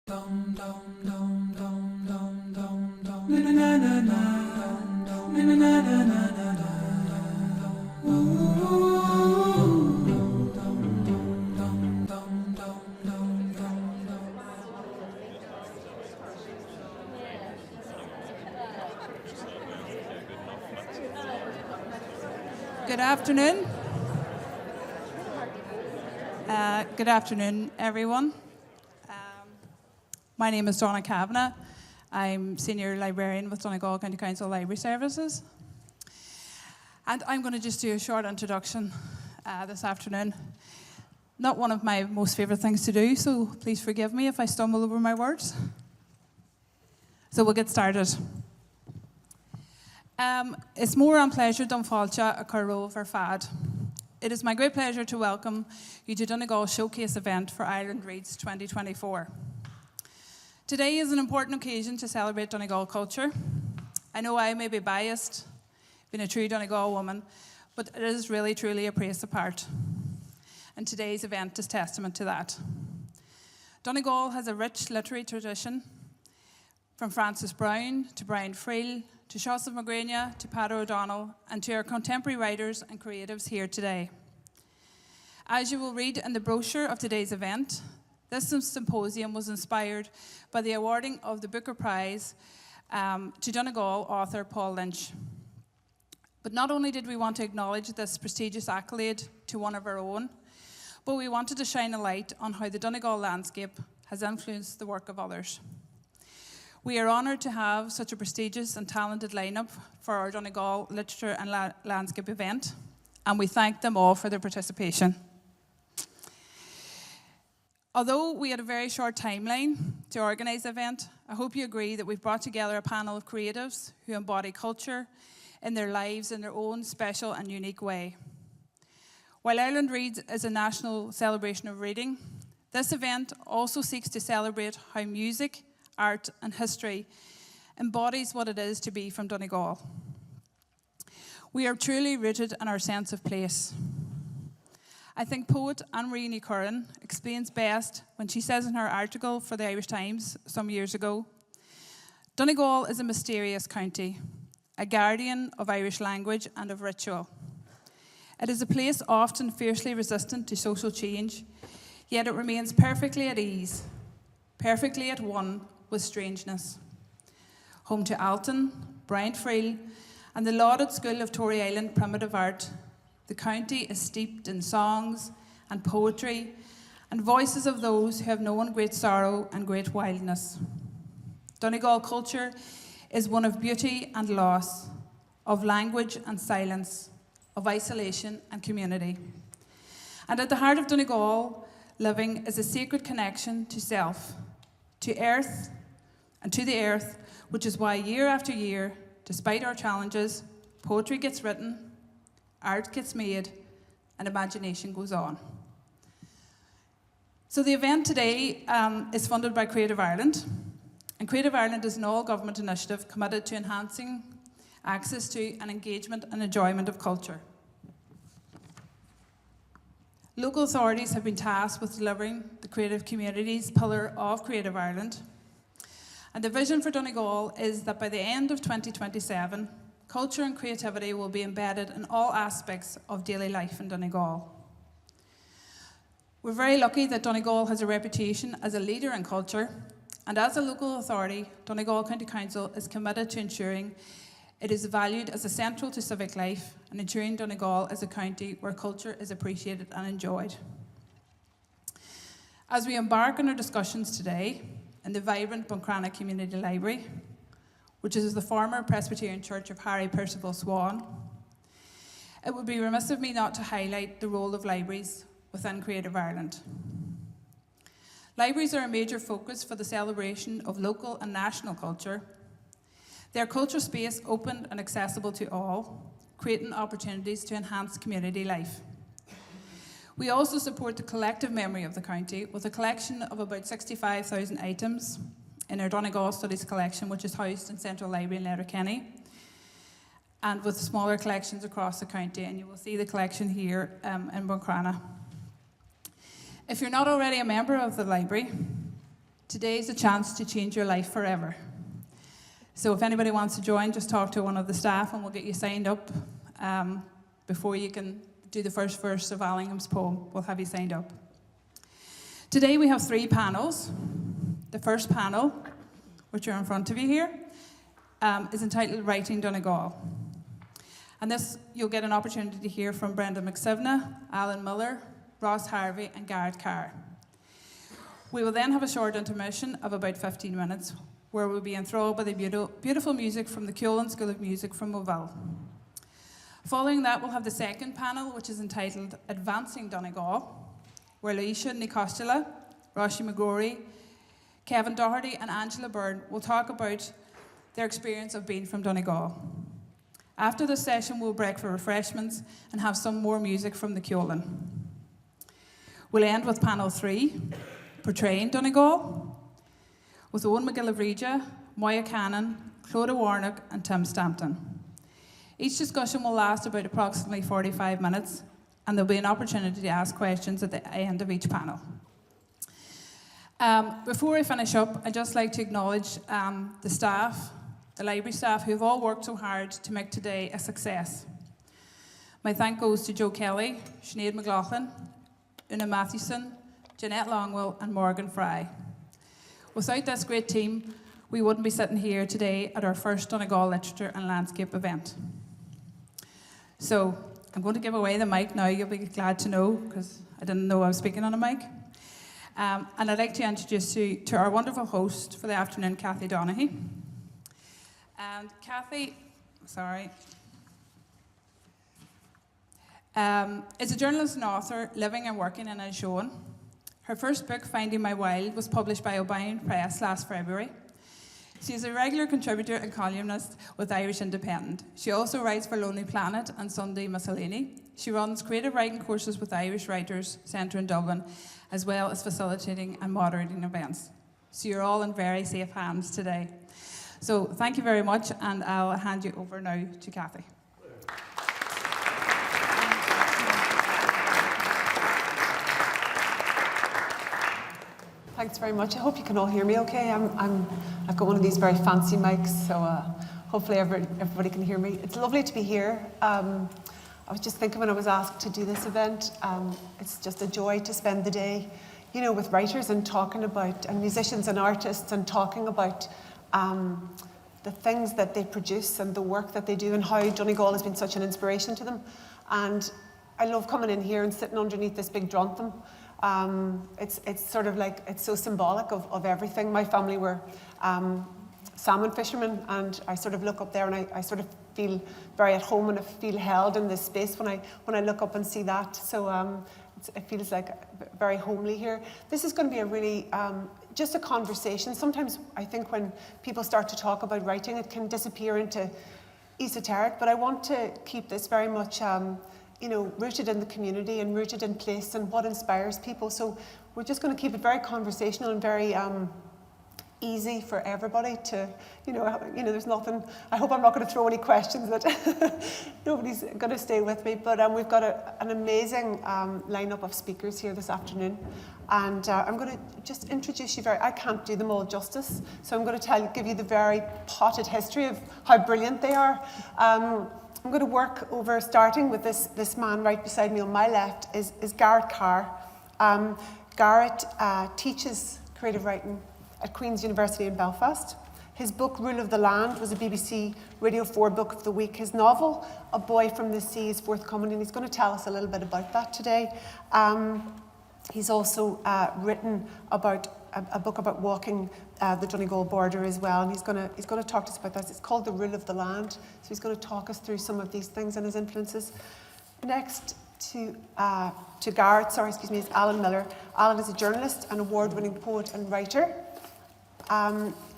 Good afternoon. Good afternoon, everyone. My name is Donna Kavanagh. I'm Senior Librarian with Donegal County Council Library Services. And I'm going to just do a short introduction this afternoon. Not one of my most favourite things to do, so please forgive me if I stumble over my words. So we'll get started. It's more an pleasure than fáilte a chur for fad. It is my great pleasure to welcome you to Donegal Showcase event for Ireland Reads 2024. Today is an important occasion to celebrate Donegal culture. I know I may be biased, being a true Donegal woman, but it is really truly a place apart. And today's event is testament to that. Donegal has a rich literary tradition, from Francis Browne to Brian Friel, to Joseph McGrania, to Pat O'Donnell, and to our contemporary writers and creatives here today. As you will read in the brochure of today's event, this symposium was inspired by the awarding of the Booker Prize to Donegal author Paul Lynch. But not only did we want to acknowledge this prestigious accolade to one of our own, but we wanted to shine a light on how the Donegal landscape has influenced the work of others. We are honoured to have such a prestigious and talented lineup for our Donegal Literature and Landscape event, and we thank them all for their participation. Although we had a very short timeline to organise the event, I hope you agree that we've brought together a panel of creatives who embody culture in their lives in their own special and unique way. While Ireland Reads is a national celebration of reading, this event also seeks to celebrate how music, art and history embodies what it is to be from Donegal. We are truly rooted in our sense of place. I think poet Anne-Marie Curran explains best when she says in her article for the Irish Times some years ago, Donegal is a mysterious county, a guardian of Irish language and of ritual. It is a place often fiercely resistant to social change, yet it remains perfectly at ease, perfectly at one with strangeness. Home to Alton, Brian Friel, and the lauded school of Tory Island primitive art, the county is steeped in songs and poetry and voices of those who have known great sorrow and great wildness. Donegal culture is one of beauty and loss, of language and silence, of isolation and community. And at the heart of Donegal living is a sacred connection to self, to earth, and to the earth, which is why year after year, despite our challenges, poetry gets written, art gets made, and imagination goes on. So the event today is funded by Creative Ireland, and Creative Ireland is an all-government initiative committed to enhancing access to and engagement and enjoyment of culture. Local authorities have been tasked with delivering the creative communities pillar of Creative Ireland. And the vision for Donegal is that by the end of 2027, culture and creativity will be embedded in all aspects of daily life in Donegal. We're very lucky that Donegal has a reputation as a leader in culture, and as a local authority, Donegal County Council is committed to ensuring it is valued as essential to civic life and ensuring Donegal is a county where culture is appreciated and enjoyed. As we embark on our discussions today in the vibrant Buncrana Community Library, which is the former Presbyterian Church of Harry Percival Swan, it would be remiss of me not to highlight the role of libraries within Creative Ireland. Libraries are a major focus for the celebration of local and national culture. They are culture space open and accessible to all, creating opportunities to enhance community life. We also support the collective memory of the county with a collection of about 65,000 items in our Donegal Studies collection, which is housed in Central Library in Letterkenny, and with smaller collections across the county, and you will see the collection here in Buncrana. If you're not already a member of the library, Today is a chance to change your life forever. So if anybody wants to join, just talk to one of the staff and we'll get you signed up before you can do the first verse of Allingham's poem. We'll have you signed up. Today we have 3 panels. The first panel, which are in front of you here, is entitled Writing Donegal. And this, you'll get an opportunity to hear from Breandán MacSuibhne, Alan Millar, Ros Harvey and Garrett Carr. We will then have a short intermission of about 15 minutes where we'll be enthralled by the beautiful music from the Cullen School of Music from Moville. Following that, we'll have the second panel, which is entitled Advancing Donegal, where Laoise Nicostula, Roshi McGrory, Kevin Doherty and Angela Byrne will talk about their experience of being from Donegal. After this session, we'll break for refreshments and have some more music from the Cullen. We'll end with panel 3, Portraying Donegal, with Owen McGillivray, Moya Cannon, Clodagh Warnock and Tim Stampton. Each discussion will last about approximately 45 minutes, and there'll be an opportunity to ask questions at the end of each panel. Before I finish up, I'd just like to acknowledge the staff, the library staff, who have all worked so hard to make today a success. My thank goes to Joe Kelly, Sinead McLaughlin, Una Mathewson, Jeanette Longwell and Morgan Fry. Without this great team, we wouldn't be sitting here today at our first Donegal Literature and Landscape event. So, I'm going to give away the mic now, you'll be glad to know, because I didn't know I was speaking on a mic. And I'd like to introduce you to our wonderful host for the afternoon, Cathy Donaghy. And Cathy, is a journalist and author living and working in Inishowen. Her first book, Finding My Wild, was published by O'Brien Press last February. She is a regular contributor and columnist with Irish Independent. She also writes for Lonely Planet and Sunday Miscellany. She runs creative writing courses with Irish Writers Centre in Dublin, as well as facilitating and moderating events. So you're all in very safe hands today. So thank you very much, and I'll hand you over now to Cathy. Thanks very much. I hope you can all hear me okay. I've got one of these very fancy mics, so hopefully everybody can hear me. It's lovely to be here. I was just thinking when I was asked to do this event, it's just a joy to spend the day, you know, with writers and talking about, and musicians and artists, and talking about the things that they produce and the work that they do and how Donegal has been such an inspiration to them. And I love coming in here and sitting underneath this big drontham. It's sort of like, it's so symbolic of everything. My family were salmon fishermen, and I sort of look up there and I sort of feel very at home and I feel held in this space when I look up and see that. So it feels like very homely here. This is going to be a really, just a conversation. Sometimes I think when people start to talk about writing, it can disappear into esoteric, but I want to keep this very much you know, rooted in the community and rooted in place and what inspires people. So we're just going to keep it very conversational and very easy for everybody to, you know, there's nothing, I hope I'm not going to throw any questions that nobody's going to stay with me, but we've got an amazing lineup of speakers here this afternoon. And I'm going to just introduce you I can't do them all justice, so I'm going to give you the very potted history of how brilliant they are. I'm going to work over, starting with this man right beside me on my left, is Garrett Carr. Garrett teaches creative writing at Queen's University in Belfast. His book, Rule of the Land, was a BBC Radio 4 Book of the Week. His novel, A Boy from the Sea, is forthcoming, and he's going to tell us a little bit about that today. He's also written about a book about walking the Donegal border as well, and he's going to talk to us about that. It's called The Rule of the Land, so he's going to talk us through some of these things and his influences. Next to Garrett, is Alan Millar. Alan is a journalist, an award-winning poet and writer.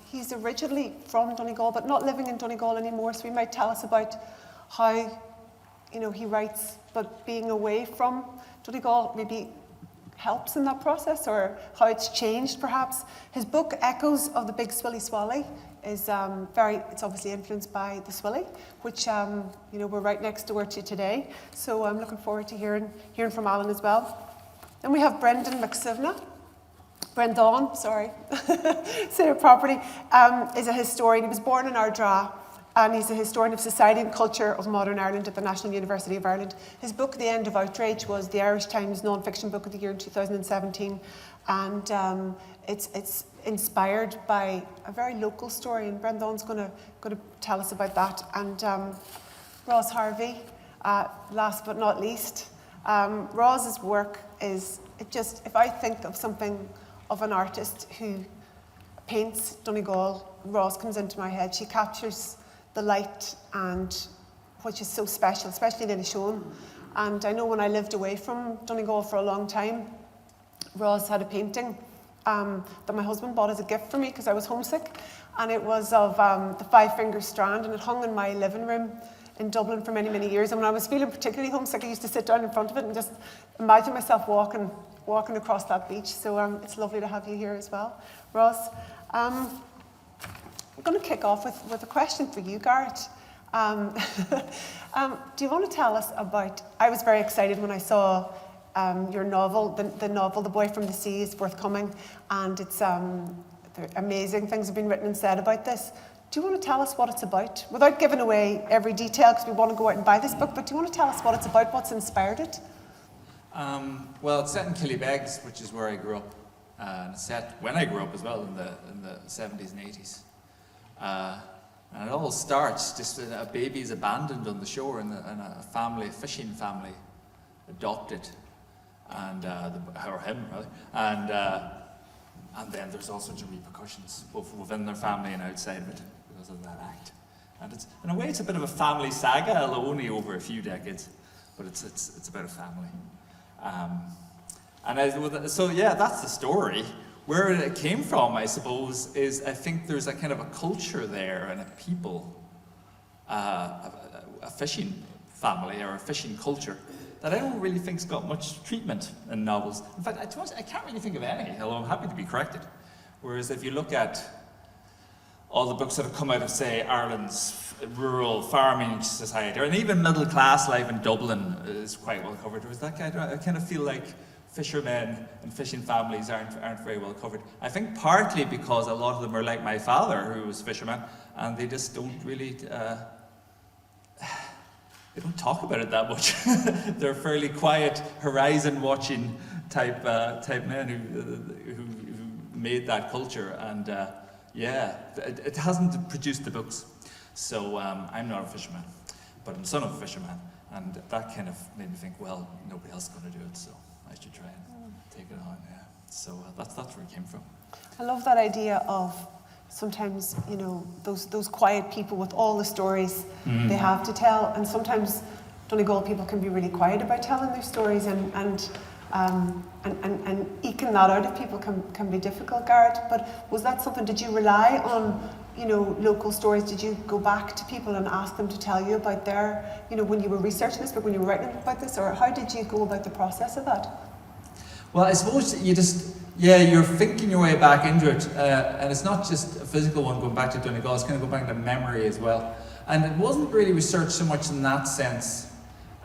He's originally from Donegal, but not living in Donegal anymore, so he might tell us about how, you know, he writes, but being away from Donegal maybe helps in that process, or how it's changed perhaps. His book, Echoes of the Big Swilly Swally, is it's obviously influenced by the Swilly, which you know, we're right next door to today. So I'm looking forward to hearing from Alan as well. Then we have Breandán MacSuibhne. Breandán, sorry, say it properly, is a historian. He was born in Ardra, and he's a historian of society and culture of modern Ireland at the National University of Ireland. His book, The End of Outrage, was the Irish Times non-fiction book of the year in 2017, and it's inspired by a very local story, and Breandán's going to tell us about that. And Ros Harvey, last but not least. Ros's work is, if I think of something of an artist who paints Donegal, Ros comes into my head. She captures the light, and which is so special, especially in Inishowen. And I know when I lived away from Donegal for a long time, Ros had a painting that my husband bought as a gift for me because I was homesick, and it was of the Five Finger Strand, and it hung in my living room in Dublin for many, many years. And when I was feeling particularly homesick, I used to sit down in front of it and just imagine myself walking across that beach. So it's lovely to have you here as well. Ros, I'm going to kick off with a question for you, Garrett. Do you want to tell us about, I was very excited when I saw your novel, the novel, The Boy from the Sea, is forthcoming, and it's amazing things have been written and said about this. Do you want to tell us what it's about? Without giving away every detail, because we want to go out and buy this book, but do you want to tell us what it's about, what's inspired it? Well, it's set in Killybegs, which is where I grew up. And it's set when I grew up as well, in the 70s and 80s. And it all starts just with a baby is abandoned on the shore, and a family, a fishing family, adopted, and or him rather, and then there's all sorts of repercussions, both within their family and outside of it, because of that act. And it's, in a way, it's a bit of a family saga, although only over a few decades, but it's about a family. So yeah, that's the story. Where it came from, I suppose, is I think there's a kind of a culture there and a people, a fishing family or a fishing culture that I don't really think's got much treatment in novels. In fact, I can't really think of any, although I'm happy to be corrected. Whereas if you look at all the books that have come out of, say, Ireland's rural farming society, or even middle class life in Dublin is quite well covered. Whereas that I kind of feel like fishermen and fishing families aren't very well covered. I think partly because a lot of them are like my father, who was a fisherman, and they just don't really, they don't talk about it that much. They're fairly quiet, horizon-watching type men who made that culture, and yeah, it hasn't produced the books. So I'm not a fisherman, but I'm son of a fisherman, and that kind of made me think, well, nobody else is going to do it, so I should try and take it on. Yeah. So that's where it came from. I love that idea of sometimes, you know, those quiet people with all the stories they have to tell, and sometimes Donegal people can be really quiet about telling their stories, and eking that out of people can be difficult, Garrett. But was that something? Did you rely on, you know, local stories? Did you go back to people and ask them to tell you about their, you know, when you were researching this book, when you were writing about this, or how did you go about the process of that? Well, I suppose you just, you're thinking your way back into it, and it's not just a physical one going back to Donegal, it's kind of going back to memory as well. And it wasn't really research so much in that sense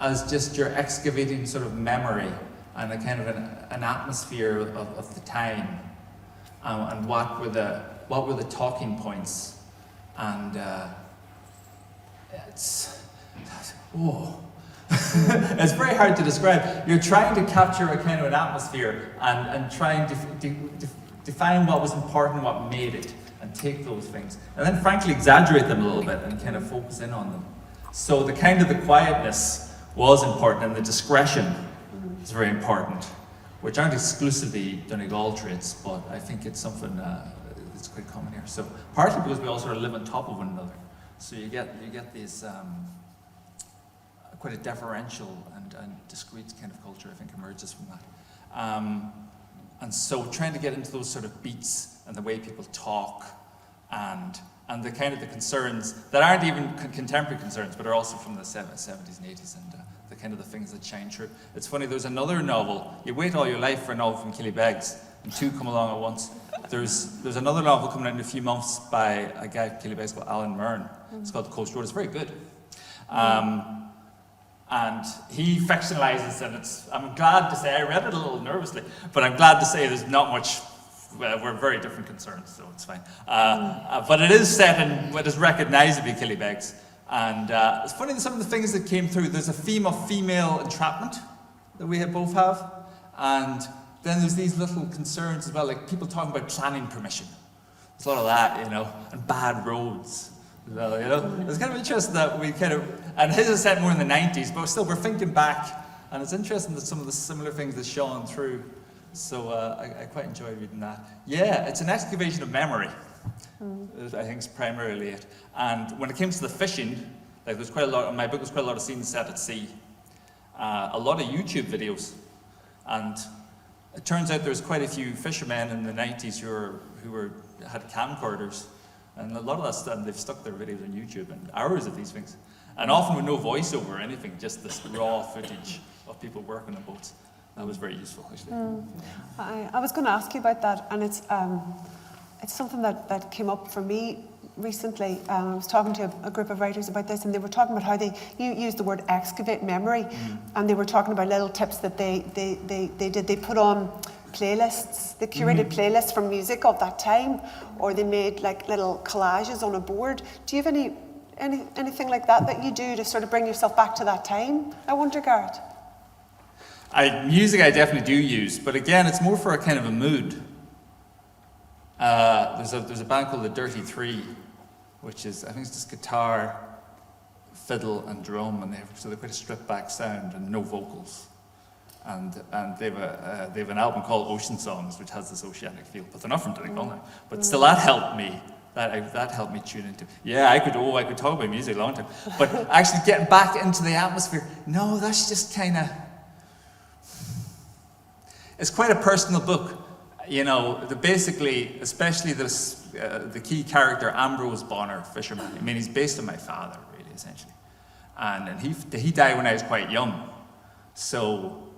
as just you're excavating sort of memory and a kind of an atmosphere of the time, and what were the talking points, and it's very hard to describe. You're trying to capture a kind of an atmosphere and trying to define what was important, what made it, and take those things, and then frankly exaggerate them a little bit and kind of focus in on them. So the kind of the quietness was important, and the discretion is very important, which aren't exclusively Donegal traits, but I think it's something that's quite common here. So partly because we all sort of live on top of one another, so you get these quite a deferential and discreet kind of culture, I think, emerges from that. And so trying to get into those sort of beats and the way people talk, and the kind of the concerns that aren't even contemporary concerns, but are also from the 70s and 80s, and the kind of the things that shine through. It's funny, there's another novel, you wait all your life for a novel from Killybegs, and two come along at once. There's another novel coming out in a few months by a guy from Killybegs called Alan Myrne. It's called The Coast Road. It's very good. And he fictionalizes, and I'm glad to say, I read it a little nervously, but I'm glad to say there's not much Well, we're very different concerns, so it's fine. But it is set in what is recognisably Killybegs. And it's funny that some of the things that came through, there's a theme of female entrapment that we both have. And then there's these little concerns as well, like people talking about planning permission. There's a lot of that, you know, and bad roads. Well, you know, it's kind of interesting that we kind of, and his is set more in the 90s, but still we're thinking back, and it's interesting that some of the similar things that shone through. So I quite enjoy reading that. Yeah, it's an excavation of memory. I think is primarily it. And when it came to the fishing, like there's quite a lot. My book was quite a lot of scenes set at sea. A lot of YouTube videos, and it turns out there's quite a few fishermen in the 90s who had camcorders, and a lot of that stuff they've stuck their videos on YouTube, and hours of these things, and often with no voiceover or anything, just this raw footage of people working on boats. That was very useful, actually. I was going to ask you about that, and it's something that came up for me recently. I was talking to a group of writers about this, and they were talking about how you used the word excavate memory, and they were talking about little tips that they did. They put on playlists, they curated playlists from music of that time, or they made like little collages on a board. Do you have anything like that you do to sort of bring yourself back to that time? I wonder, Garrett. Music I definitely do use, but again, it's more for a kind of a mood. There's a band called the Dirty Three, which is, I think it's just guitar, fiddle, and drum, and they've quite a stripped back sound and no vocals. And they've an album called Ocean Songs, which has this oceanic feel, but they're not from Donegal now. But still, that helped me. That helped me tune into. Yeah, I could talk about music a long time, but actually getting back into the atmosphere. No, that's just kind of. It's quite a personal book, you know. Basically, especially the key character Ambrose Bonner, fisherman. I mean, he's based on my father, really, essentially, and he died when I was quite young, so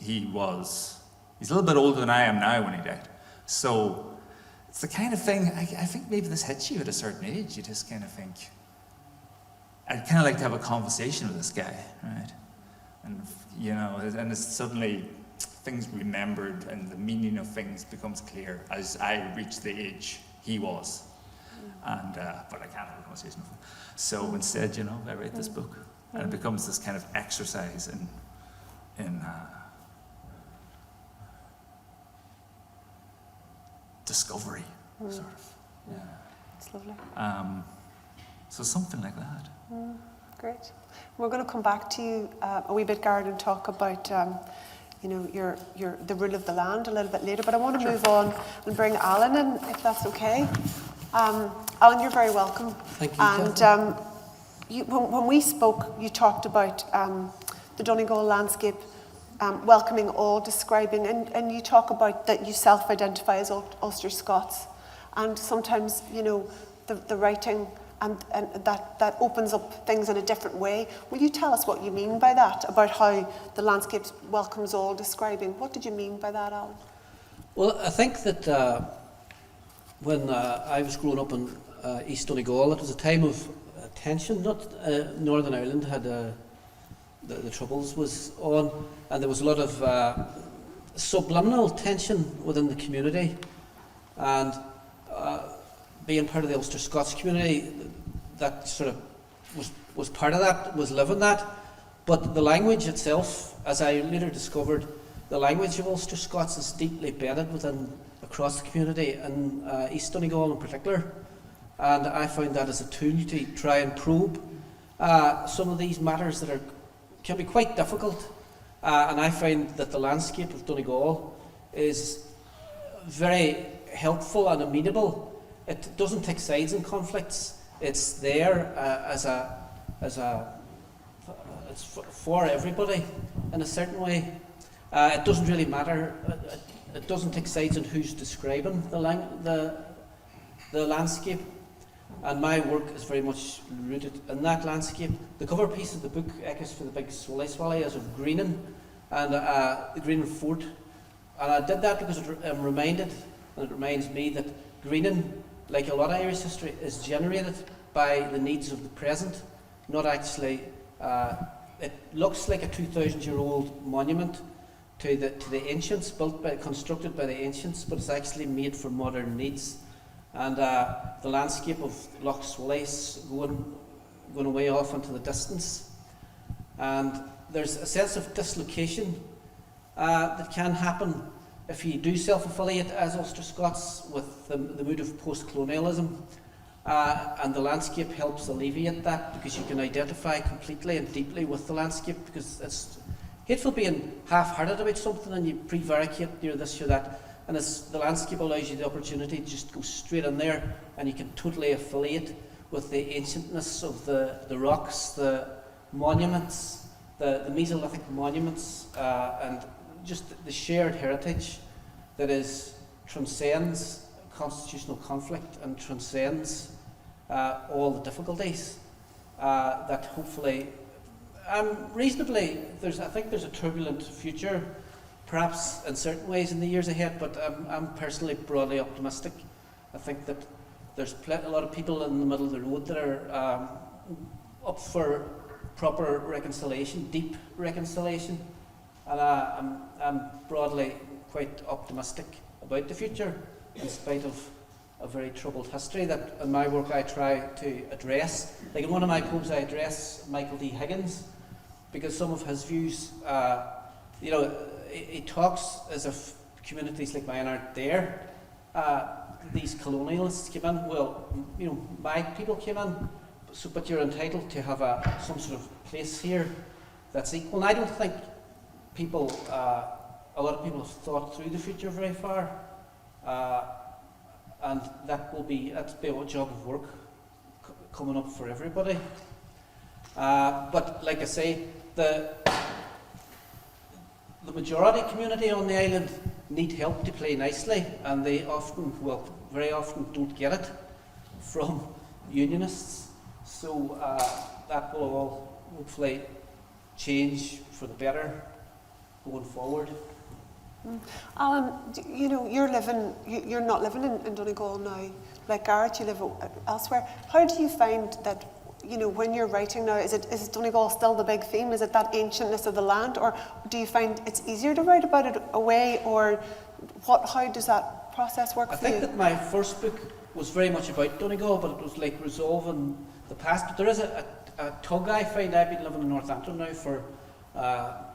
he's a little bit older than I am now when he died. So it's the kind of thing I think maybe this hits you at a certain age. You just kind of think, I'd kind of like to have a conversation with this guy, right? And you know, and it's suddenly. Things remembered and the meaning of things becomes clear as I reach the age he was. And but I can't have a conversation with him. So instead, you know, I write this book, and it becomes this kind of exercise in discovery, sort of. Yeah. It's lovely. So something like that. Great. We're going to come back to you a wee bit, Garrett, and talk about you know, the rule of the land a little bit later, but I want to move on and bring Alan in, if that's okay. Alan, you're very welcome. Thank you. And when we spoke, you talked about the Donegal landscape, welcoming all, describing, and you talk about that you self-identify as Ulster-Scots, and sometimes, you know, the writing and that opens up things in a different way. Will you tell us what you mean by that, about how the landscape welcomes all, describing? What did you mean by that, Alan? Well, I think that when I was growing up in East Donegal, it was a time of tension. Northern Ireland had the Troubles was on, and there was a lot of subliminal tension within the community, and being part of the Ulster-Scots community, that sort of was part of that, was living that. But the language itself, as I later discovered, the language of Ulster-Scots is deeply embedded across the community, and East Donegal in particular. And I found that as a tool to try and probe some of these matters that can be quite difficult. And I find that the landscape of Donegal is very helpful and amenable. It doesn't take sides in conflicts. It's there it's for everybody in a certain way. It doesn't really matter. It doesn't take sides in who's describing the landscape. And my work is very much rooted in that landscape. The cover piece of the book echoes for the big swally as of Greenan and the Greenan Fort. And I did that because I'm reminded, and it reminds me, that Greenan, like a lot of Irish history, is generated by the needs of the present, not actually. It looks like a 2,000-year-old monument, to the ancients, constructed by the ancients, but it's actually made for modern needs. And the landscape of Loch Swilly is going away off into the distance. And there's a sense of dislocation that can happen if you do self-affiliate as Ulster-Scots with the mood of post-colonialism. And the landscape helps alleviate that, because you can identify completely and deeply with the landscape, because it's hateful being half-hearted about something and you prevaricate near this or that. And the landscape allows you the opportunity to just go straight in there, and you can totally affiliate with the ancientness of the rocks, the monuments, the Mesolithic monuments, and just the shared heritage that transcends constitutional conflict and transcends all the difficulties that hopefully, reasonably, I think there's a turbulent future, perhaps in certain ways in the years ahead, but I'm personally broadly optimistic. I think that there's a lot of people in the middle of the road that are up for proper reconciliation, deep reconciliation, and I'm broadly quite optimistic about the future, in spite of a very troubled history that in my work I try to address. Like in one of my poems I address Michael D. Higgins, because some of his views, he talks as if communities like mine aren't there. These colonialists came in, well, my people came in, but you're entitled to have some sort of place here that's equal. And I don't think a lot of people have thought through the future very far, and that'll be a job of work coming up for everybody. But like I say, the majority community on the island need help to play nicely, and they very often don't get it from unionists. So that will all hopefully change for the better going forward. Alan, you're not living in Donegal now. Like Garrett, you live elsewhere. How do you find that, when you're writing now, is it Donegal still the big theme? Is it that ancientness of the land? Or do you find it's easier to write about it away? Or how does that process work for you? I think that my first book was very much about Donegal, but it was like resolving the past. But there is a tug I find. I've been living in North Antrim now for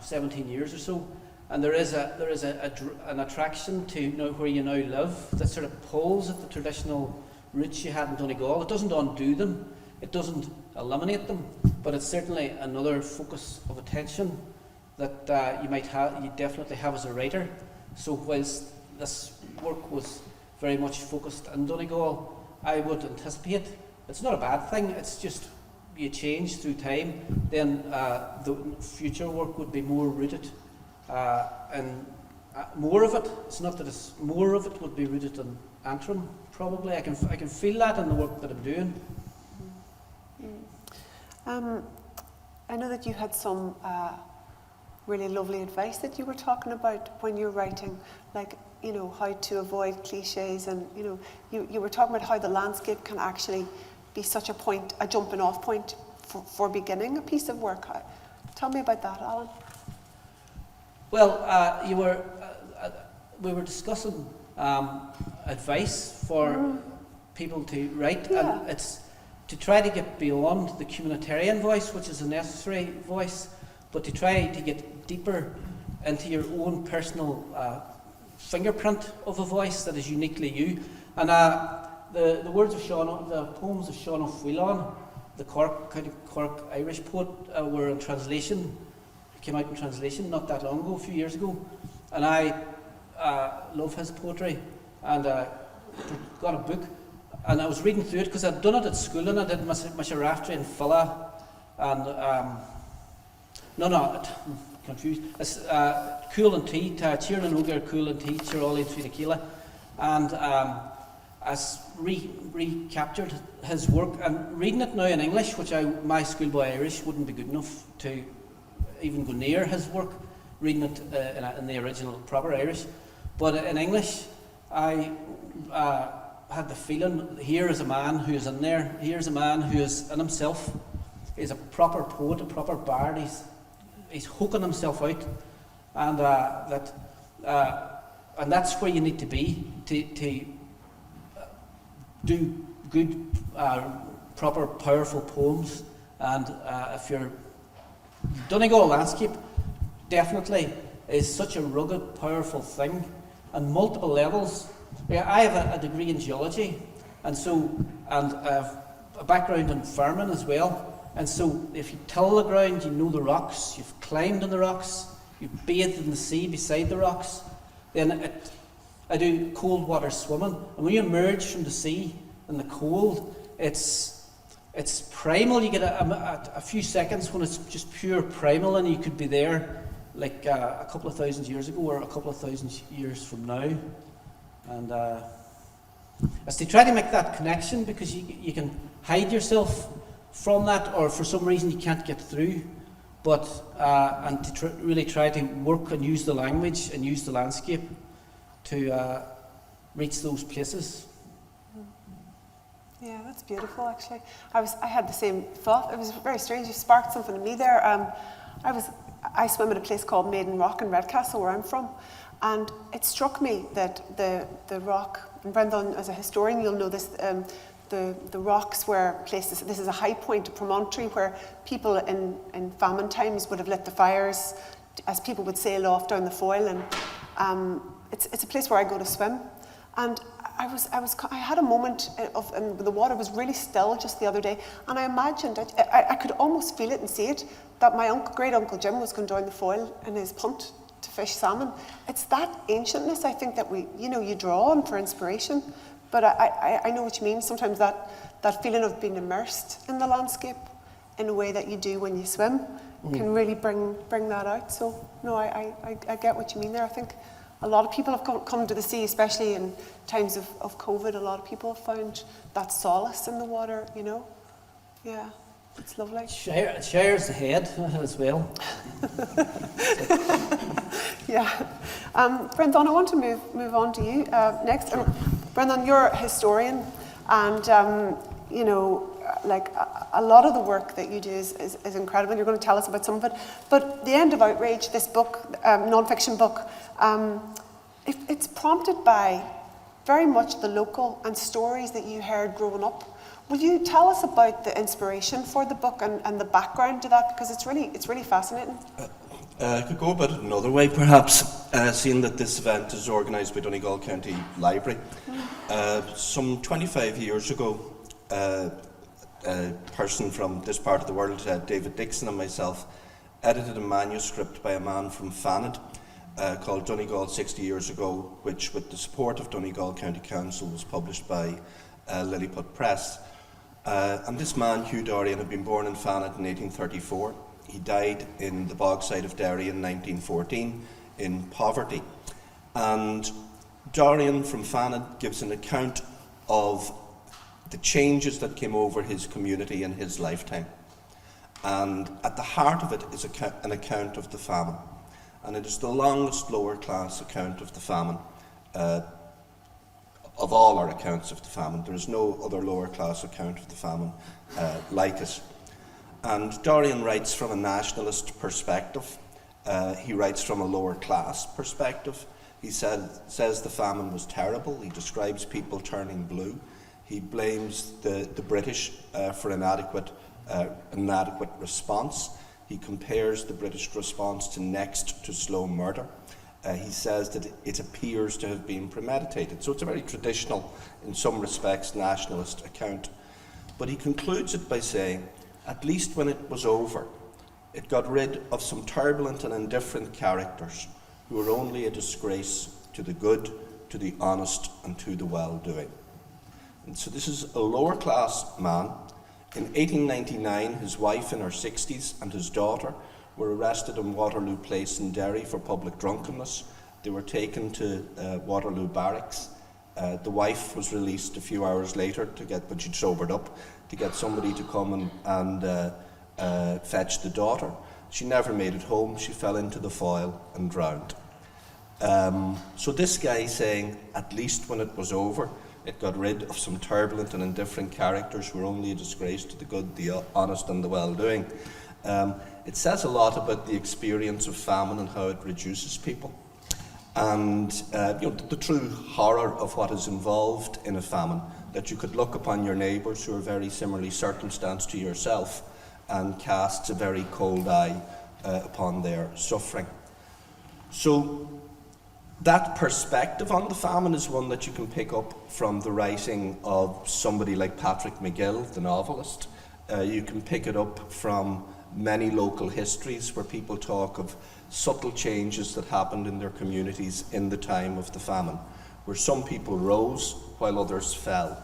17 years or so. And there is an attraction to where you now live that sort of pulls at the traditional roots you had in Donegal. It doesn't undo them, it doesn't eliminate them, but it's certainly another focus of attention that you definitely have as a writer. So whilst this work was very much focused in Donegal, I would anticipate it's not a bad thing. It's just you change through time. Then the future work would be more rooted. And more of it, it's not that it's more of it would be rooted in Antrim, probably. I can feel that in the work that I'm doing. I know that you had some really lovely advice that you were talking about when you're writing, like, how to avoid cliches, and, you were talking about how the landscape can actually be such a jumping off point for beginning a piece of work. Tell me about that, Alan. Well, we were discussing advice for people to write, and it's to try to get beyond the communitarian voice, which is a necessary voice, but to try to get deeper into your own personal fingerprint of a voice that is uniquely you. And the words of the poems of Sean O'Phelan, the County Cork Irish poet, were in translation. Came out in translation not that long ago, a few years ago, and I love his poetry, and got a book, and I was reading through it because I'd done it at school, and I did Misharaftra and Filla, and confused. It's Cool and Tea, Cheer and Ogre, Cool and Tea, Cheer all in Trinakila, and I recaptured his work, and reading it now in English, which my schoolboy Irish wouldn't be good enough to even go near his work, reading it in the original proper Irish. But in English, I had the feeling, here is a man who is in there, here's a man who is in himself, is a proper poet, a proper bard, he's hooking himself out, and and that's where you need to be to do good, proper, powerful poems. And if you're Donegal landscape, definitely is such a rugged, powerful thing, on multiple levels. Yeah, I have a degree in geology, and a background in farming as well. And so, if you till the ground, you know the rocks. You've climbed on the rocks. You've bathed in the sea beside the rocks. Then I do cold water swimming, and when you emerge from the sea in the cold, it's primal. You get a few seconds when it's just pure primal, and you could be there like a couple of thousand years ago or a couple of thousand years from now. And as to try to make that connection, because you can hide yourself from that, or for some reason you can't get through, but and to really try to work and use the language and use the landscape to reach those places. Yeah, that's beautiful. Actually, I had the same thought. It was very strange. You sparked something in me there. I swim at a place called Maiden Rock in Redcastle, where I'm from, and it struck me that the rock. And Breandán, as a historian, you'll know this. The rocks were places. This is a high point, a promontory, where people in famine times would have lit the fires, as people would sail off down the Foyle, and it's a place where I go to swim. And I had a moment of, and the water was really still just the other day, and I imagined, I could almost feel it and see it, that my great uncle Jim was going down the Foyle in his punt to fish salmon. It's that ancientness, I think, that you draw on for inspiration. But I know what you mean. Sometimes that feeling of being immersed in the landscape in a way that you do when you swim can really bring that out. So no, I get what you mean there. I think a lot of people have come to the sea, especially in times of COVID. A lot of people have found that solace in the water, Yeah, it's lovely. It shares the head as well. Yeah. Breandán, I want to move on to you next. Breandán, you're a historian, and like a lot of the work that you do is incredible. You're going to tell us about some of it. But The End of Outrage, this book, non-fiction book, it's prompted by very much the local and stories that you heard growing up. Will you tell us about the inspiration for the book and the background to that? Because it's really fascinating. I could go about it another way, perhaps, seeing that this event is organised by Donegal County Library. Some 25 years ago, a person from this part of the world, David Dixon and myself, edited a manuscript by a man from Fanad called Donegal 60 Years Ago, which, with the support of Donegal County Council, was published by Lilliput Press. And this man, Hugh Dorian, had been born in Fanad in 1834. He died in the bogside of Derry in 1914 in poverty. And Dorian from Fanad gives an account of the changes that came over his community in his lifetime. And at the heart of it is an account of the famine. And it is the longest lower class account of the famine of all our accounts of the famine. There is no other lower class account of the famine like it. And Dorian writes from a nationalist perspective. He writes from a lower class perspective. He says the famine was terrible. He describes people turning blue. He blames the British for inadequate response. He compares the British response to next to slow murder. He says that it appears to have been premeditated. So it's a very traditional, in some respects, nationalist account. But he concludes it by saying, at least when it was over, it got rid of some turbulent and indifferent characters who were only a disgrace to the good, to the honest, and to the well-doing. And so this is a lower class man. In 1899, his wife in her 60s and his daughter were arrested in Waterloo Place in Derry for public drunkenness. They were taken to Waterloo Barracks. The wife was released a few hours later when she'd sobered up, to get somebody to come and fetch the daughter. She never made it home. She fell into the Foyle and drowned. So this guy saying, at least when it was over, it got rid of some turbulent and indifferent characters who were only a disgrace to the good, the honest, and the well-doing. It says a lot about the experience of famine and how it reduces people. And the true horror of what is involved in a famine, that you could look upon your neighbours who are very similarly circumstanced to yourself and casts a very cold eye upon their suffering. So that perspective on the famine is one that you can pick up from the writing of somebody like Patrick McGill, the novelist. You can pick it up from many local histories where people talk of subtle changes that happened in their communities in the time of the famine, where some people rose while others fell.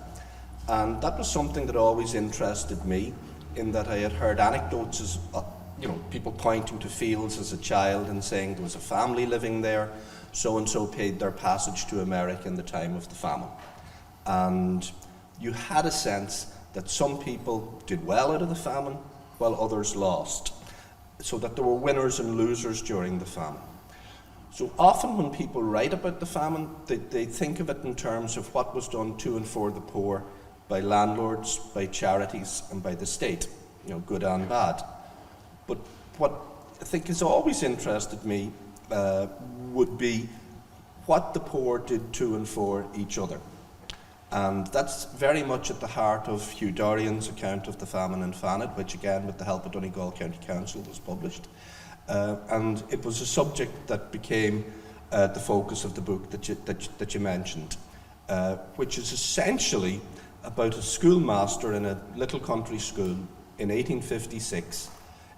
And that was something that always interested me, in that I had heard anecdotes as people pointing to fields as a child and saying there was a family living there, so-and-so paid their passage to America in the time of the famine. And you had a sense that some people did well out of the famine while others lost, so that there were winners and losers during the famine. So often when people write about the famine, they think of it in terms of what was done to and for the poor by landlords, by charities, and by the state, good and bad. But what I think has always interested me would be what the poor did to and for each other. And that's very much at the heart of Hugh Dorian's account of the famine in Fannet, which again, with the help of Donegal County Council, was published. And it was a subject that became the focus of the book that you mentioned, which is essentially about a schoolmaster in a little country school in 1856.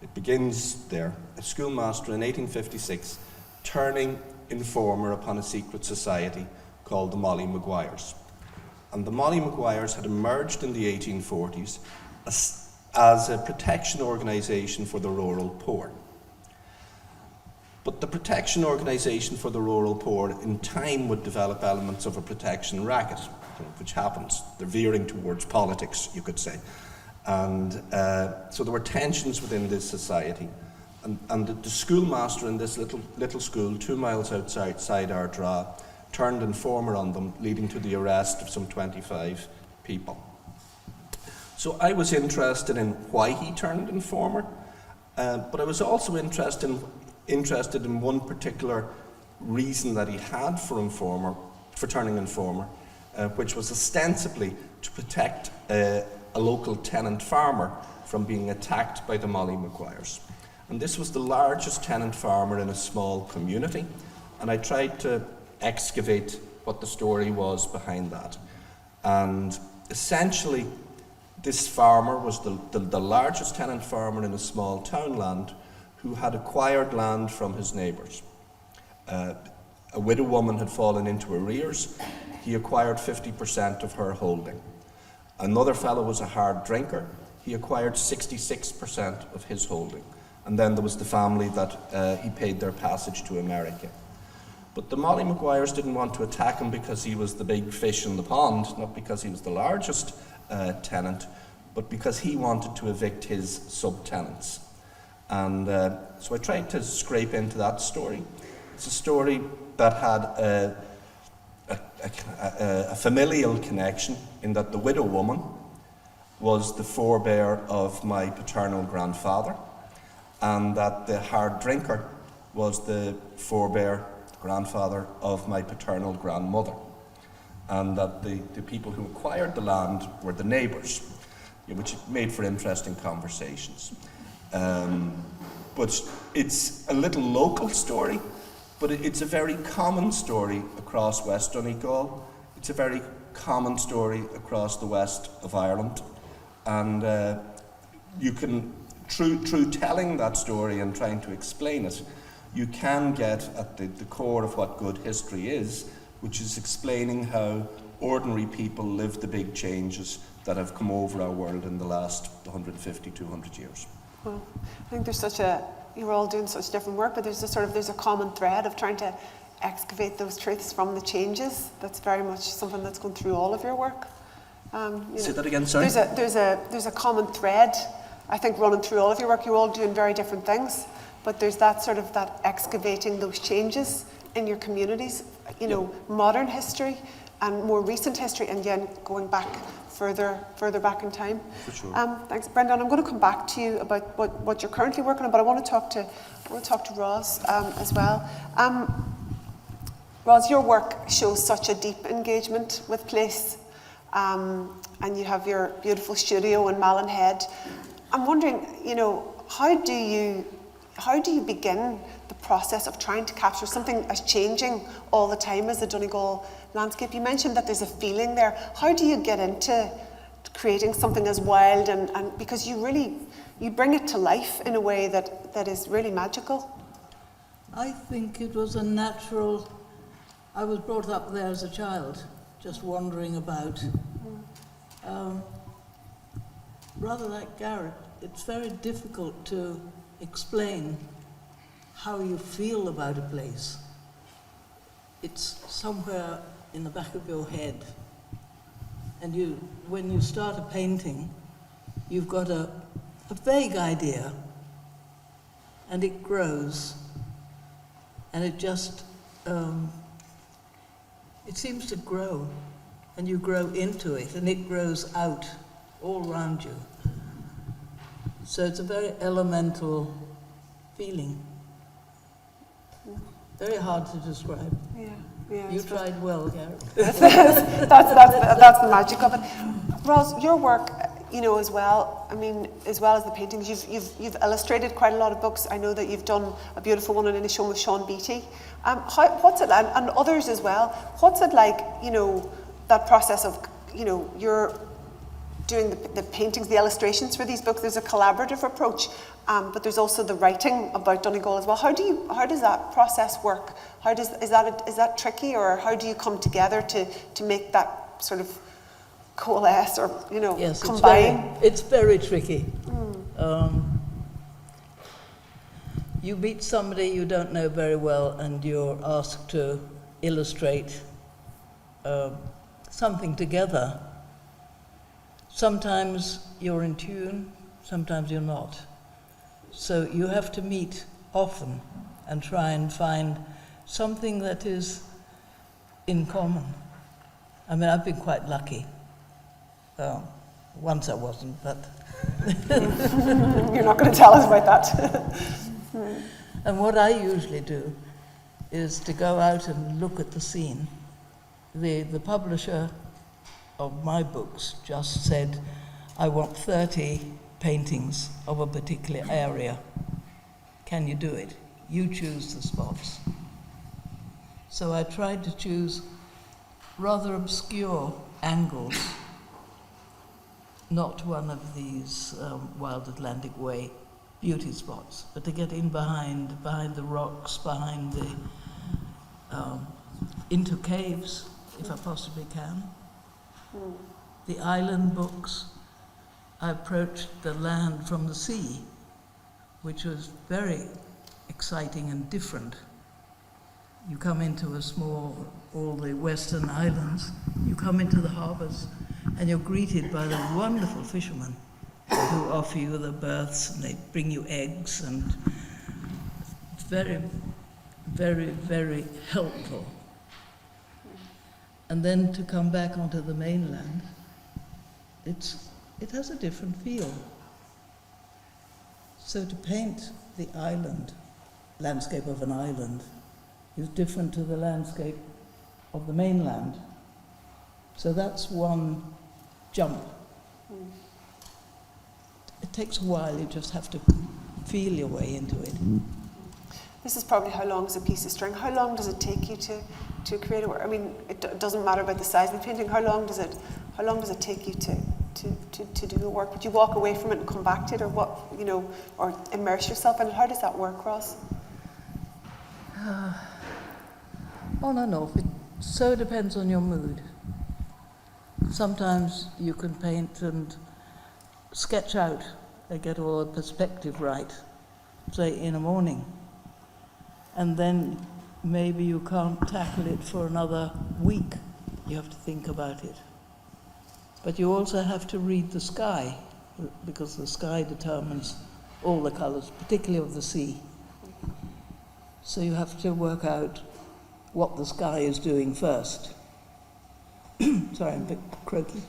It begins there, a schoolmaster in 1856 turning informer upon a secret society called the Molly Maguires. And the Molly Maguires had emerged in the 1840s as a protection organisation for the rural poor. But the protection organisation for the rural poor in time would develop elements of a protection racket, which happens. They're veering towards politics, you could say. And so there were tensions within this society. And the schoolmaster in this little school, 2 miles outside Ardra, turned informer on them, leading to the arrest of some 25 people. So I was interested in why he turned informer, but I was also interested in one particular reason that he had for turning informer, which was ostensibly to protect a local tenant farmer from being attacked by the Molly Maguires. And this was the largest tenant farmer in a small community, and I tried to excavate what the story was behind that. And essentially, this farmer was the largest tenant farmer in a small townland who had acquired land from his neighbours. A widow woman had fallen into arrears. He acquired 50% of her holding. Another fellow was a hard drinker. He acquired 66% of his holding. And then there was the family that he paid their passage to America. But the Molly Maguires didn't want to attack him because he was the big fish in the pond, not because he was the largest tenant, but because he wanted to evict his subtenants. And so I tried to scrape into that story. It's a story that had a familial connection, in that the widow woman was the forebear of my paternal grandfather, and that the hard drinker was the forebear grandfather of my paternal grandmother, and that the people who acquired the land were the neighbours, which made for interesting conversations. But it's a little local story, but it's a very common story across West Donegal. It's a very common story across the west of Ireland, and you can, through telling that story and trying to explain it, you can get at the core of what good history is, which is explaining how ordinary people live the big changes that have come over our world in the last 150, 200 years. Well, I think there's you're all doing such different work, but there's a common thread of trying to excavate those truths from the changes. That's very much something that's gone through all of your work. Say that again, sorry? There's a common thread, I think, running through all of your work. You're all doing very different things, but there's that excavating those changes in your communities, you know, modern history and more recent history, and then going back further back in time. For sure. Thanks, Breandán. I'm going to come back to you about what you're currently working on, but I want to talk to Ros as well. Ros, your work shows such a deep engagement with place, and you have your beautiful studio in Malin Head. I'm wondering, you know, how do you begin the process of trying to capture something as changing all the time as the Donegal landscape? You mentioned that there's a feeling there. How do you get into creating something as wild and because you bring it to life in a way that is really magical? I think it was a natural. I was brought up there as a child, just wandering about. Rather like Garrett, it's very difficult to explain how you feel about a place. It's somewhere in the back of your head. And when you start a painting, you've got a vague idea, and it grows, and it just, it seems to grow, and you grow into it, and it grows out all around you. So it's a very elemental feeling. Very hard to describe. Yeah. You tried well, Garrett. That's the magic of it. Ros, your work, you know, as well. I mean, as well as the paintings, you've illustrated quite a lot of books. I know that you've done a beautiful one in Inishowen with Sean Beattie. What's it like, and others as well? What's it like, you know, that process of, you know, you're doing the paintings, the illustrations for these books? There's a collaborative approach, but there's also the writing about Donegal as well. How does that process work? Is that tricky, or how do you come together to make that sort of coalesce, or, you know, yes, combine? It's very tricky. You meet somebody you don't know very well, and you're asked to illustrate something together. Sometimes you're in tune, sometimes you're not. So you have to meet often and try and find something that is in common. I mean, I've been quite lucky. Once I wasn't, but... You're not going to tell us about that. And what I usually do is to go out and look at the scene. The publisher of my books just said, I want 30 paintings of a particular area. Can you do it? You choose the spots. So I tried to choose rather obscure angles, not one of these Wild Atlantic Way beauty spots, but to get in behind the rocks, behind the into caves, if I possibly can. The island books, I approached the land from the sea, which was very exciting and different. You come into all the western islands, you come into the harbours, and you're greeted by the wonderful fishermen who offer you the berths, and they bring you eggs, and very, very, very helpful. And then to come back onto the mainland, it has a different feel. So to paint the landscape of an island, is different to the landscape of the mainland. So that's one jump. It takes a while, you just have to feel your way into it. This is probably how long is a piece of string. How long does it take you to create a work? I mean, it doesn't matter about the size of the painting. How long does it take you to do the work? Would you walk away from it and come back to it, or what, you know, or immerse yourself in it? How does that work, Ros? On and off. It so depends on your mood. Sometimes you can paint and sketch out and get all the perspective right, say in a morning. And then maybe you can't tackle it for another week. You have to think about it. But you also have to read the sky, because the sky determines all the colours, particularly of the sea. So you have to work out what the sky is doing first. Sorry, I'm a bit croaky.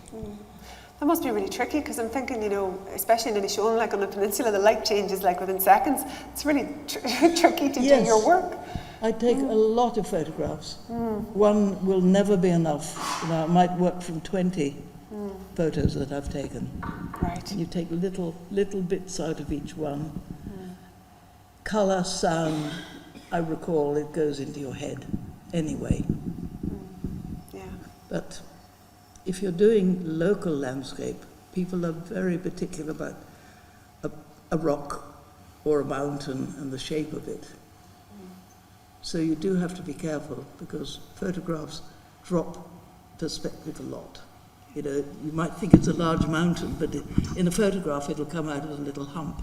That must be really tricky, because I'm thinking, you know, especially in Inishowen, like on the peninsula, the light changes like within seconds. It's really tricky to do your work. I take a lot of photographs. One will never be enough. You know, I might work from 20 photos that I've taken. Right. You take little bits out of each one. Colour, sound, I recall it goes into your head anyway. Yeah. But if you're doing local landscape, people are very particular about a rock or a mountain and the shape of it. So you do have to be careful, because photographs drop perspective a lot. You know, you might think it's a large mountain, but in a photograph it'll come out as a little hump.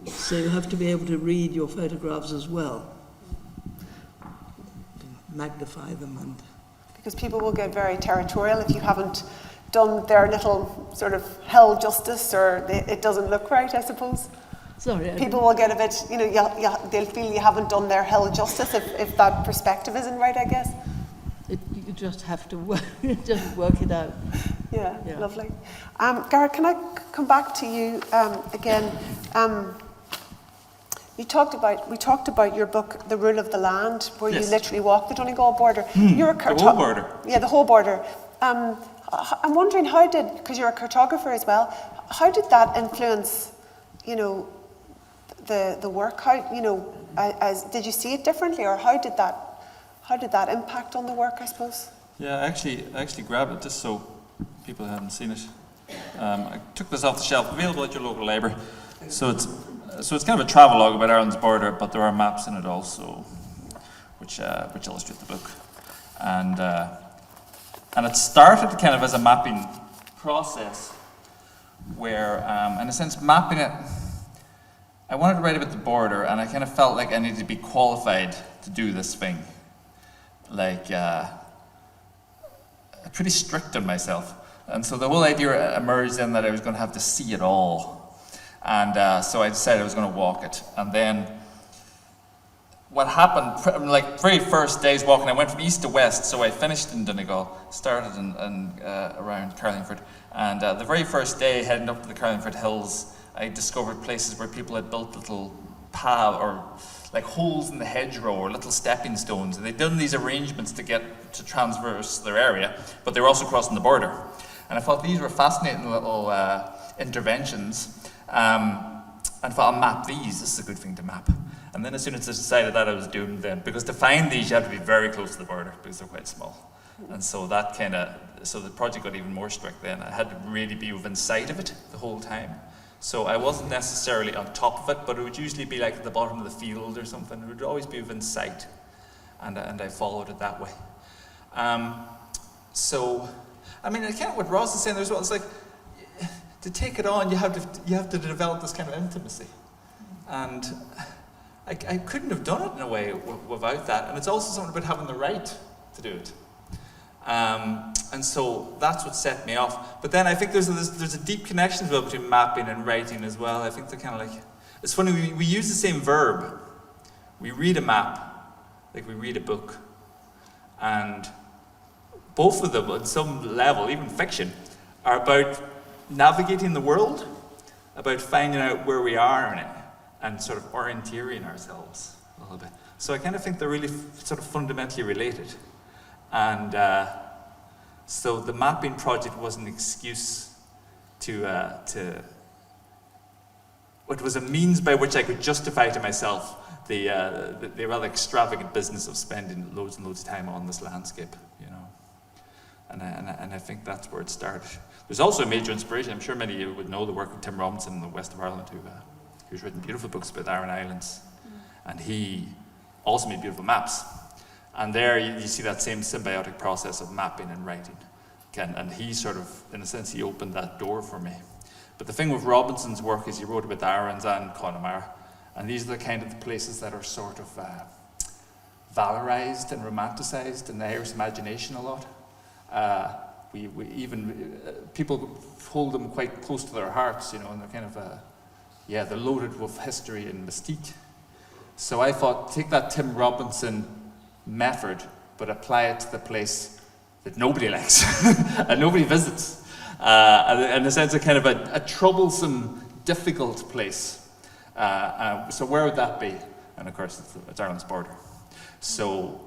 So you have to be able to read your photographs as well, magnify them, and Because people will get very territorial if you haven't done their little sort of hell justice, or it doesn't look right, I suppose. sorry. People will get a bit, you know, they'll feel you haven't done their hell justice if that perspective isn't right, I guess. You just have to work it out. Yeah, Yeah. lovely. Garrett, can I come back to you again? We talked about your book, The Rule of the Land, where you literally walk the Donegal border. You're a the whole border. Yeah, the whole border. I'm wondering because you're a cartographer as well, how did that influence, you know, the work? How, you know, did you see it differently, or how did that impact on the work, I suppose? Yeah, I actually grabbed it just so people hadn't seen it. I took this off the shelf, available at your local library. So it's kind of a travelogue about Ireland's border, but there are maps in it also, which illustrate the book. And it started kind of as a mapping process, where, in a sense, mapping it. I wanted to write about the border, and I kind of felt like I needed to be qualified to do this thing. Like, pretty strict on myself. And so the whole idea emerged in that I was going to have to see it all. And so I decided I was going to walk it. And then what happened, like very first days walking, I went from east to west. So I finished in Donegal, started around Carlingford. And the very first day heading up to the Carlingford Hills, I discovered places where people had built little paths or like holes in the hedgerow or little stepping stones. And they'd done these arrangements to transverse their area, but they were also crossing the border. And I thought these were fascinating little interventions. And thought, I'll map these. This is a good thing to map. And then as soon as I decided that, I was doomed then. Because to find these, you have to be very close to the border because they're quite small. And so so the project got even more strict then. I had to really be within sight of it the whole time. So I wasn't necessarily on top of it, but it would usually be like at the bottom of the field or something. It would always be within sight. And I followed it that way. So, I mean, kind of what Ros is saying there as well, it's like, to take it on, you have to develop this kind of intimacy. And I couldn't have done it in a way without that. And it's also something about having the right to do it. And so that's what set me off. But then I think there's a deep connection as well between mapping and writing as well. I think they're kind of like, it's funny, we use the same verb. We read a map, like we read a book. And both of them, at some level, even fiction, are about navigating the world, about finding out where we are in it, and sort of orienteering ourselves a little bit. So I kind of think they're really sort of fundamentally related. And so the mapping project was an excuse it was a means by which I could justify to myself the rather extravagant business of spending loads and loads of time on this landscape, you know. And I think that's where it started. There's also a major inspiration. I'm sure many of you would know the work of Tim Robinson in the west of Ireland, who's written beautiful books about the Aran Islands. And he also made beautiful maps. And there you see that same symbiotic process of mapping and writing. And he sort of, in a sense, he opened that door for me. But the thing with Robinson's work is he wrote about the Arans and Connemara. And these are the kind of the places that are sort of valorized and romanticized in the Irish imagination a lot. People hold them quite close to their hearts, you know, and they're kind of, they're loaded with history and mystique. So I thought, take that Tim Robinson method, but apply it to the place that nobody likes and nobody visits. And in a sense, a kind of a troublesome, difficult place. So where would that be? And of course, it's Ireland's border. So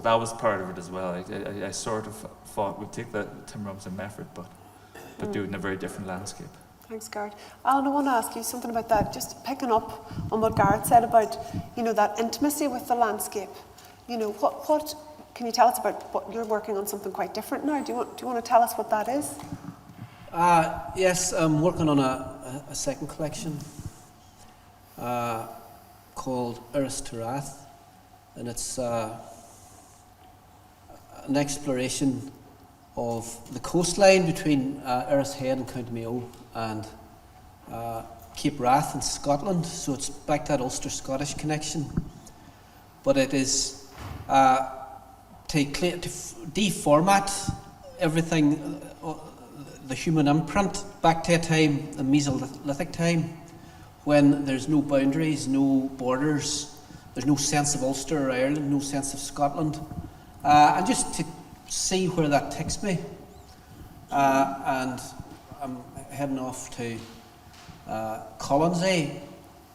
that was part of it as well. I sort of thought we'd take the Tim Robinson method, but do it in a very different landscape. Thanks, Garrett. Alan, I want to ask you something about that. Just picking up on what Garrett said about, that intimacy with the landscape. What can you tell us about what you're working on? Something quite different now. Do you want to tell us what that is? Yes, I'm working on a second collection called Iris to Rath, and it's an exploration of the coastline between Iris Head and County Mayo and Cape Wrath in Scotland. So it's back to that Ulster-Scottish connection, but it is to deformat everything, the human imprint, back to a time, the Mesolithic time, when there's no boundaries, no borders, there's no sense of Ulster or Ireland, no sense of Scotland, and just to see where that takes me. And I'm heading off to Colonsay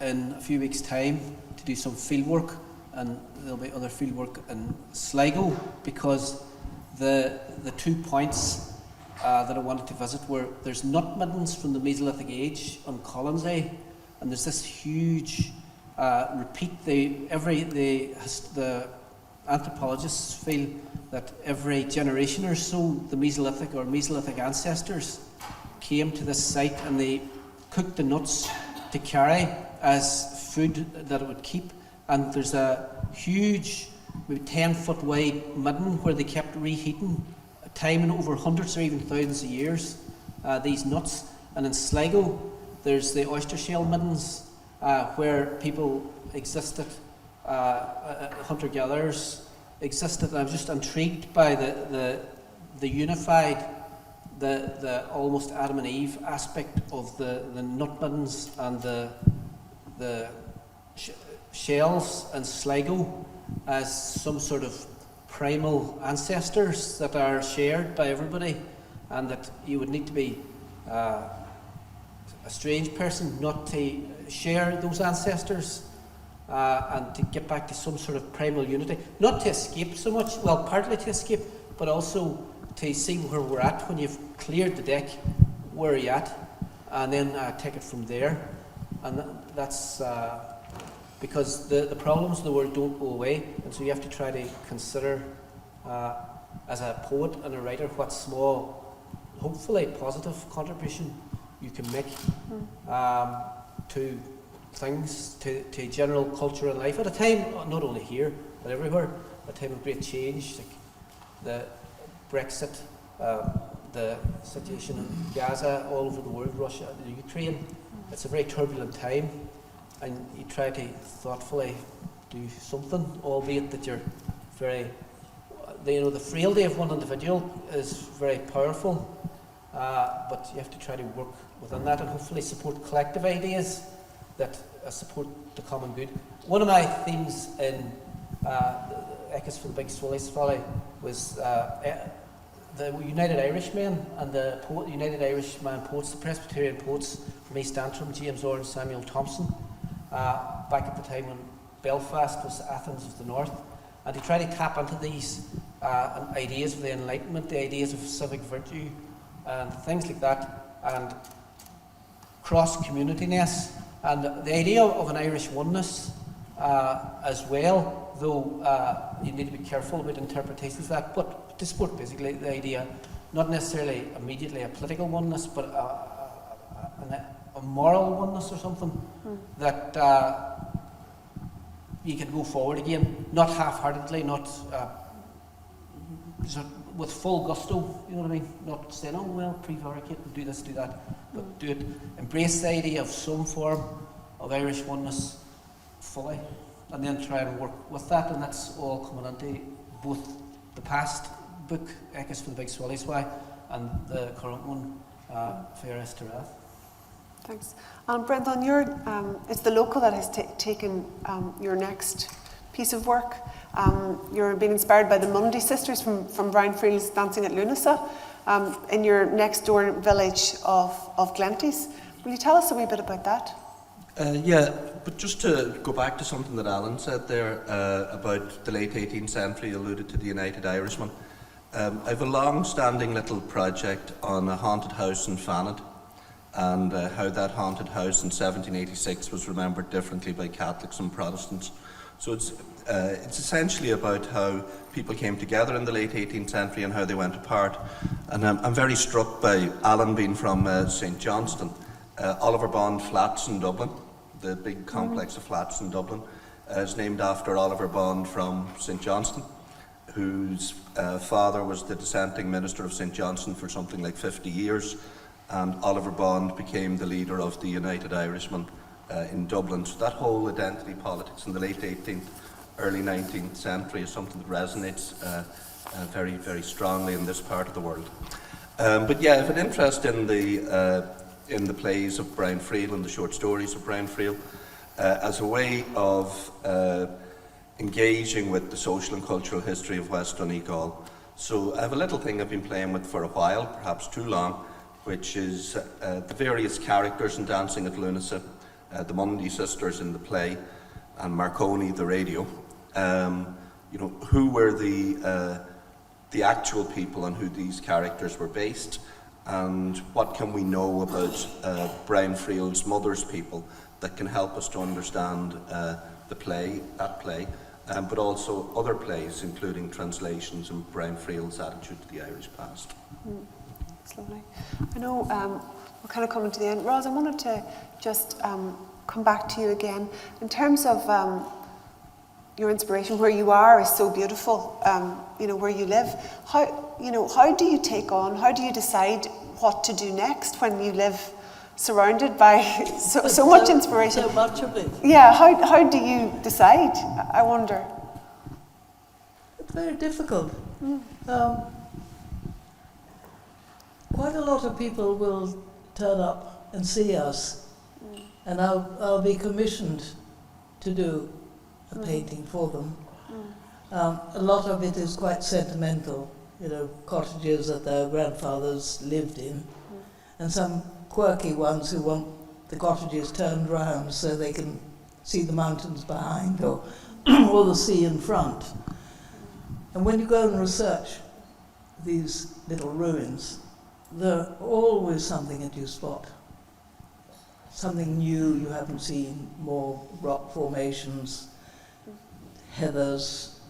in a few weeks' time to do some field work, and there'll be other field work in Sligo, because the 2 points that I wanted to visit were, there's nut middens from the Mesolithic age on Colonsay, and there's this huge repeat. The anthropologists feel that every generation or so, the Mesolithic ancestors came to this site and they cooked the nuts to carry as food that it would keep. And there's a huge, maybe 10-foot wide midden where they kept reheating, timing over hundreds or even thousands of years, these nuts. And in Sligo, there's the oyster shell middens where people existed, hunter-gatherers existed. And I'm just intrigued by the unified, the almost Adam and Eve aspect of the nut middens and the shells in Sligo as some sort of primal ancestors that are shared by everybody, and that you would need to be a strange person not to share those ancestors, and to get back to some sort of primal unity, not to escape so much, well, partly to escape, but also to see where we're at when you've cleared the deck, where are you at, and then take it from there. And that's because the problems of the world don't go away, and so you have to try to consider, as a poet and a writer, what small, hopefully positive contribution you can make to things, to general culture and life at a time, not only here, but everywhere, a time of great change, like the Brexit, the situation in Gaza, all over the world, Russia, the Ukraine. It's a very turbulent time, and you try to thoughtfully do something, albeit that you're very, the frailty of one individual is very powerful, but you have to try to work within that and hopefully support collective ideas that support the common good. One of my themes in Echoes from the Big Swillies Valley was the United Irishmen and the United Irishman poets, the Presbyterian poets from East Antrim, James Orr and Samuel Thompson, back at the time when Belfast was Athens of the North, and to try to tap into these ideas of the Enlightenment, the ideas of civic virtue, and things like that, and cross-communityness, and the idea of an Irish oneness as well, though you need to be careful about interpretations of that, but to support basically the idea, not necessarily immediately a political oneness, but a moral oneness or something, that you can go forward again, not half-heartedly, not with full gusto, you know what I mean? Not saying, oh well, prevaricate and do this, do that, but do it. Embrace the idea of some form of Irish oneness fully, and then try and work with that, and that's all coming into both the past book, Echoes from the Big Swillies Valley, and the current one, Iris to Rath. Thanks. Breandán, it's the local that has taken your next piece of work. You're being inspired by the Mundy sisters from Brian Friel's Dancing at Lunasa in your next door village of Glenties. Will you tell us a wee bit about that? Yeah, but just to go back to something that Alan said there about the late 18th century, alluded to the United Irishmen. I have a long-standing little project on a haunted house in Fanad, and how that haunted house in 1786 was remembered differently by Catholics and Protestants. So it's essentially about how people came together in the late 18th century and how they went apart. And I'm very struck by Alan being from St Johnston. Oliver Bond Flats in Dublin, the big complex of flats in Dublin, is named after Oliver Bond from St Johnston, whose father was the dissenting minister of St Johnston for something like 50 years, and Oliver Bond became the leader of the United Irishmen in Dublin. So that whole identity politics in the late 18th, early 19th century is something that resonates very, very strongly in this part of the world. But yeah, I have an interest in the plays of Brian Friel and the short stories of Brian Friel as a way of engaging with the social and cultural history of West Donegal. So I have a little thing I've been playing with for a while, perhaps too long, which is the various characters in Dancing at Lunasa, the Mundy sisters in the play, and Marconi the radio. You know, who were the actual people on who these characters were based, and what can we know about Brian Friel's mother's people that can help us to understand that play, but also other plays, including translations and Brian Friel's attitude to the Irish past. That's lovely. I know we're kind of coming to the end. Ros, I wanted to just come back to you again. In terms of your inspiration, where you are is so beautiful, you know, where you live. How do you take on, how do you decide what to do next when you live surrounded by so much inspiration? So much of it. Yeah, how do you decide, I wonder? It's very difficult. Quite a lot of people will turn up and see us, and I'll be commissioned to do a painting for them. A lot of it is quite sentimental, you know, cottages that their grandfathers lived in, and some quirky ones who want the cottages turned round so they can see the mountains behind or the sea in front. And when you go and research these little ruins, there's always something that you spot. Something new you haven't seen, more rock formations, heathers,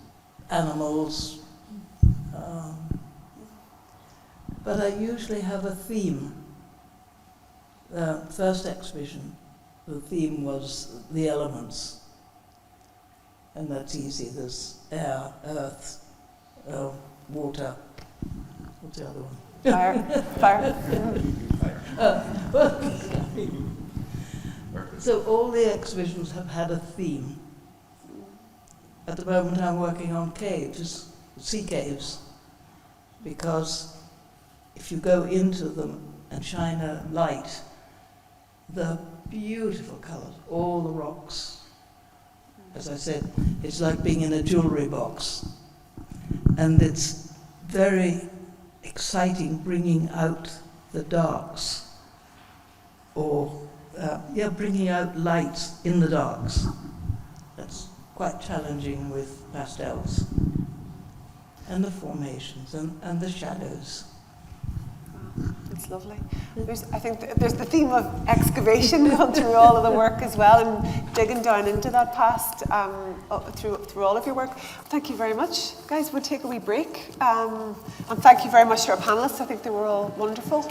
animals. But I usually have a theme. The first exhibition, the theme was the elements. And that's easy. There's air, earth, water. What's the other one? Fire. So all the exhibitions have had a theme. At the moment I'm working on caves, sea caves, because if you go into them and shine a light, the beautiful colours, all the rocks. As I said, it's like being in a jewellery box. And it's very exciting bringing out the darks, or bringing out lights in the darks. That's quite challenging with pastels. And the formations and the shadows. It's lovely. I think there's the theme of excavation going through all of the work as well, and digging down into that past through all of your work. Thank you very much. Guys, we'll take a wee break. And thank you very much to our panellists. I think they were all wonderful.